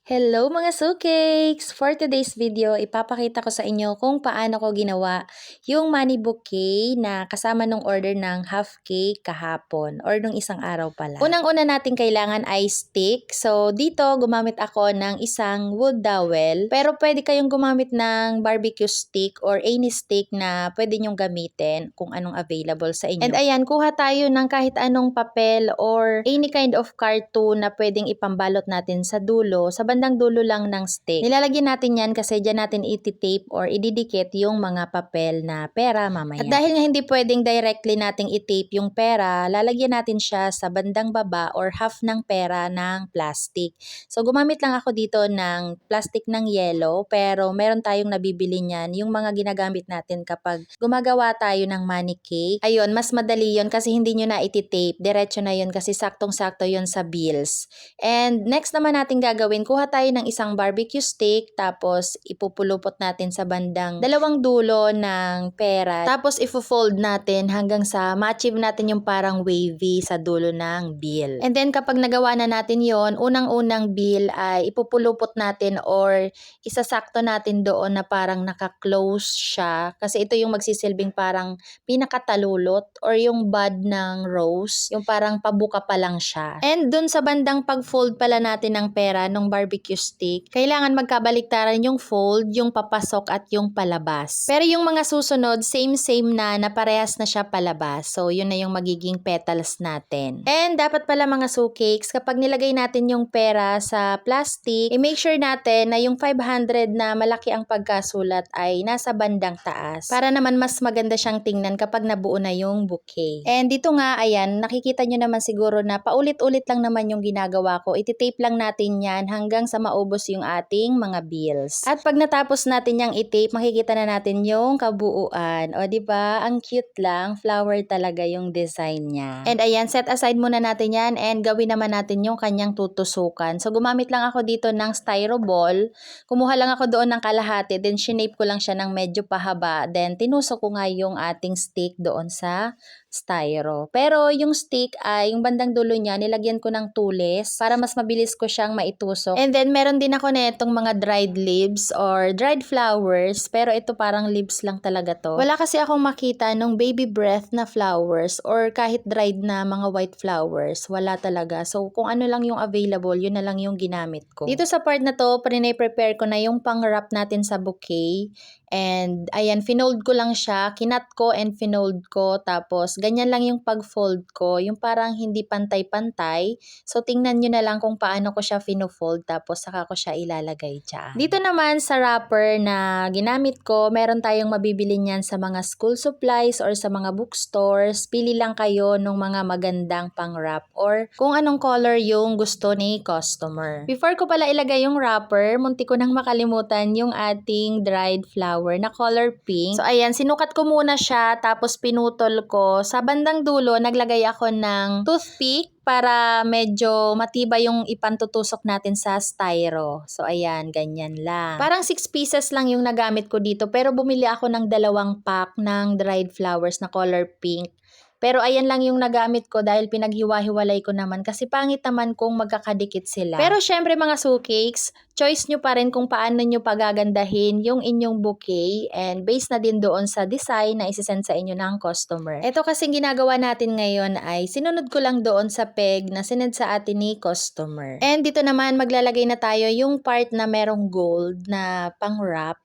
Hello mga sukeks! For today's video, ipapakita ko sa inyo kung paano ko ginawa yung money bouquet na kasama nung order ng half cake kahapon or nung isang araw pala. Unang-una natin kailangan ay stick. So dito gumamit ako ng isang wood dowel, pero pwede kayong gumamit ng barbecue stick or any stick na pwede nyong gamitin kung anong available sa inyo. And ayan, kuha tayo ng kahit anong papel or any kind of cartoon na pwedeng ipambalot natin sa dulo, sa bandang dulo lang ng stick. Nilalagyan natin yan kasi dyan natin iti-tape or ididikit yung mga papel na pera mamaya. At dahil nga hindi pwedeng directly nating i-tape yung pera, lalagyan natin siya sa bandang baba or half ng pera ng plastic. So gumamit lang ako dito ng plastic ng yellow, pero meron tayong nabibili niyan, yung mga ginagamit natin kapag gumagawa tayo ng money cake. Ayun, mas madali yun kasi hindi nyo na iti-tape. Diretso na yun kasi saktong-sakto yun sa bills. And next naman natin gagawin, kuha tayo ng isang barbecue stick, tapos ipupulupot natin sa bandang dalawang dulo ng pera. Tapos ifo-fold natin hanggang sa ma-achieve natin yung parang wavy sa dulo ng bill. And then kapag nagawa na natin yon, unang-unang bill ay ipupulupot natin or isasakto natin doon na parang naka-close siya. Kasi ito yung magsisilbing parang pinakatalulot or yung bud ng rose, yung parang pabuka pa lang siya. And dun sa bandang pag-fold pala natin ng pera nung barbecue stick, kailangan magkabaliktaran yung fold, yung papasok at yung palabas. Pero yung mga susunod, same na parehas na siya palabas. So yun na yung magiging petals natin. And dapat pala mga sukeks, kapag nilagay natin yung pera sa plastic, i-make sure natin na yung 500 na malaki ang pagkasulat ay nasa bandang taas. Para naman mas maganda siyang tingnan kapag nabuo na yung bouquet. And dito nga, ayan, nakikita nyo naman siguro na paulit-ulit lang naman yung ginagawa ko. Iti-tape lang natin yan hanggang sa maubos yung ating mga bills. At pag natapos natin yung i-tape, makikita na natin yung kabuuan. O diba? Ang cute lang. Flower talaga yung design niya. And ayan, set aside muna natin yan and gawin naman natin yung kanyang tutusukan. So gumamit lang ako dito ng styro ball. Kumuha lang ako doon ng kalahati, then shinape ko lang siya ng medyo pahaba. Then tinusok ko nga yung ating stick doon sa styro. Pero yung stick ay, yung bandang dulo niya, nilagyan ko ng tulis para mas mabilis ko siyang maitusok. And then meron din ako netong mga dried leaves or dried flowers, pero ito parang leaves lang talaga to. Wala kasi akong makita nung baby breath na flowers or kahit dried na mga white flowers. Wala talaga. So kung ano lang yung available, yun na lang yung ginamit ko. Dito sa part na to, prepare ko na yung pang-wrap natin sa bouquet. And ayan, finold ko lang siya, kinat ko and finold ko, tapos ganyan lang yung pag-fold ko, yung parang hindi pantay-pantay. So tingnan nyo na lang kung paano ko siya fino-fold, tapos saka ko siya ilalagay dyan. Dito naman sa wrapper na ginamit ko, meron tayong mabibili niyan sa mga school supplies or sa mga bookstores. Pili lang kayo ng mga magandang pang-wrap or kung anong color yung gusto ni customer. Before ko pala ilagay yung wrapper, munti ko nang makalimutan yung ating dried flower na color pink. So ayan, sinukat ko muna siya, tapos pinutol ko. Sa bandang dulo, naglagay ako ng toothpick para medyo matibay yung ipantutusok natin sa styro. So ayan, ganyan lang. Parang 6 pieces lang yung nagamit ko dito, pero bumili ako ng 2 pack ng dried flowers na color pink. Pero ayan lang yung nagamit ko dahil pinaghiwa-hiwalay ko naman kasi pangit naman kung magkakadikit sila. Pero syempre mga sukeks, choice nyo pa rin kung paano nyo pagagandahin yung inyong bouquet and based na din doon sa design na isisend sa inyo ng customer. Ito kasing ginagawa natin ngayon ay sinunod ko lang doon sa peg na sinend sa atin ni customer. And dito naman maglalagay na tayo yung part na merong gold na pang-wrap.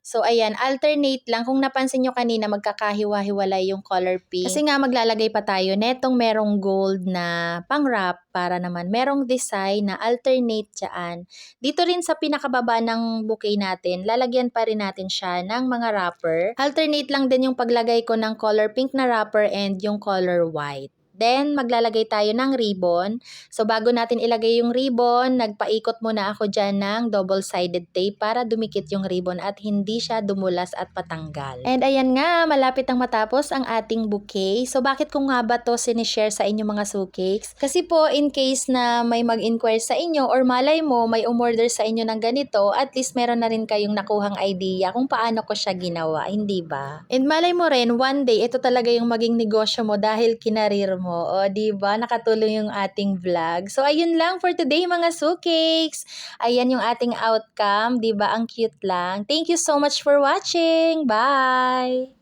So, ayan, alternate lang. Kung napansin nyo kanina, magkakahiwa-hiwalay yung color pink. Kasi nga, maglalagay pa tayo netong merong gold na pang-wrap para naman merong design na alternate dyan. Dito rin sa pinakababa ng bouquet natin, lalagyan pa rin natin siya ng mga wrapper. Alternate lang din yung paglagay ko ng color pink na wrapper and yung color white. Then, maglalagay tayo ng ribbon. So, bago natin ilagay yung ribbon, nagpaikot muna ako dyan ng double-sided tape para dumikit yung ribbon at hindi siya dumulas at patanggal. And ayan nga, malapit ang matapos ang ating bouquet. So, bakit ko nga ba to sinishare sa inyo mga sukeks? Kasi po, in case na may mag-inquire sa inyo or malay mo, may umorder sa inyo ng ganito, at least meron na rin kayong nakuhang idea kung paano ko siya ginawa, hindi ba? And malay mo rin, one day, ito talaga yung maging negosyo mo dahil kinarir mo. Oo, 'di ba nakatulong yung ating vlog. So ayun lang for today mga sukeks. Ayan yung ating outcome, 'di ba ang cute lang. Thank you so much for watching. Bye!